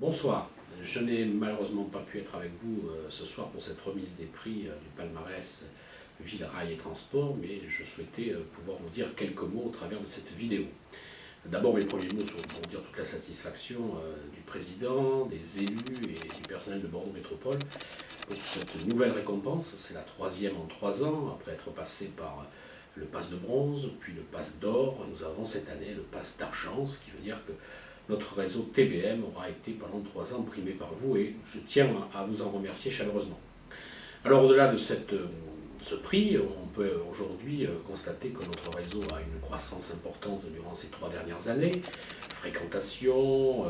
Bonsoir, je n'ai malheureusement pas pu être avec vous ce soir pour cette remise des prix du palmarès Ville, Rail et Transport, mais je souhaitais pouvoir vous dire quelques mots au travers de cette vidéo. D'abord, mes premiers mots sont pour dire toute la satisfaction du président, des élus et du personnel de Bordeaux Métropole pour cette nouvelle récompense. C'est la troisième en 3 ans, après être passé par le pass de bronze, puis le pass d'or. Nous avons cette année le pass d'argent, ce qui veut dire que notre réseau TBM aura été pendant 3 ans primé par vous et je tiens à vous en remercier chaleureusement. Alors au-delà de ce prix, on peut aujourd'hui constater que notre réseau a une croissance importante durant ces 3 dernières années, fréquentation,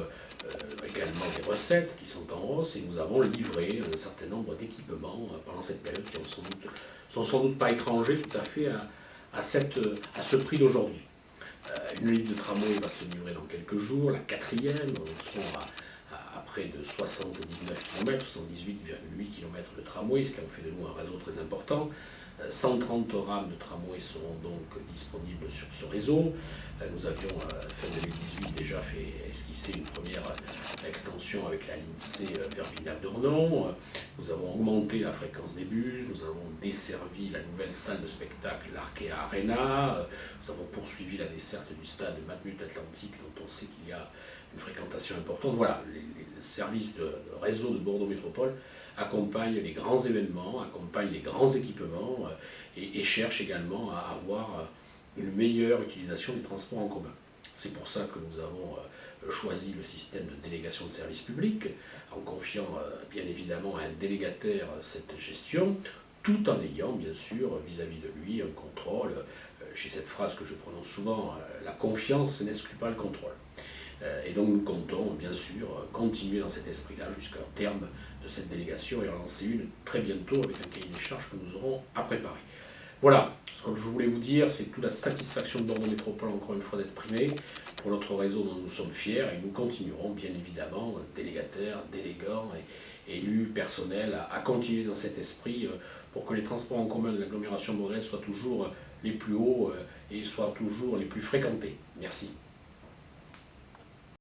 également des recettes qui sont en hausse et nous avons livré un certain nombre d'équipements pendant cette période qui sont sans doute pas étrangers tout à fait à ce prix d'aujourd'hui. Une ligne de tramway va se livrer dans quelques jours, la quatrième, nous serons à près de 79 km, 78,8 km de tramway, ce qui en fait de nous un réseau très important. 130 rames de tramway seront donc disponibles sur ce réseau. Nous avions, fin 2018, déjà fait esquisser une première extension avec la ligne C vers Villeneuve-d'Ornon. Nous avons augmenté la fréquence des bus, nous avons desservi la nouvelle salle de spectacle, l'Arkea Arena. Nous avons poursuivi la desserte du stade Matmut Atlantique, dont on sait qu'il y a une fréquentation importante. Voilà, les services de réseau de Bordeaux Métropole accompagnent les grands événements, accompagnent les grands équipements et cherchent également à avoir une meilleure utilisation des transports en commun. C'est pour ça que nous avons choisi le système de délégation de services publics, en confiant bien évidemment à un délégataire cette gestion, tout en ayant bien sûr vis-à-vis de lui un contrôle. J'ai cette phrase que je prononce souvent, la confiance n'exclut pas le contrôle. Et donc nous comptons bien sûr continuer dans cet esprit-là jusqu'au terme de cette délégation et en lancer une très bientôt avec un cahier des charges que nous aurons à préparer. Voilà, ce que je voulais vous dire, c'est toute la satisfaction de Bordeaux Métropole encore une fois d'être primé pour notre réseau dont nous sommes fiers et nous continuerons bien évidemment, délégataires, délégants et élus, personnels, à continuer dans cet esprit pour que les transports en commun de l'agglomération bordelaise soient toujours les plus hauts et soient toujours les plus fréquentés. Merci.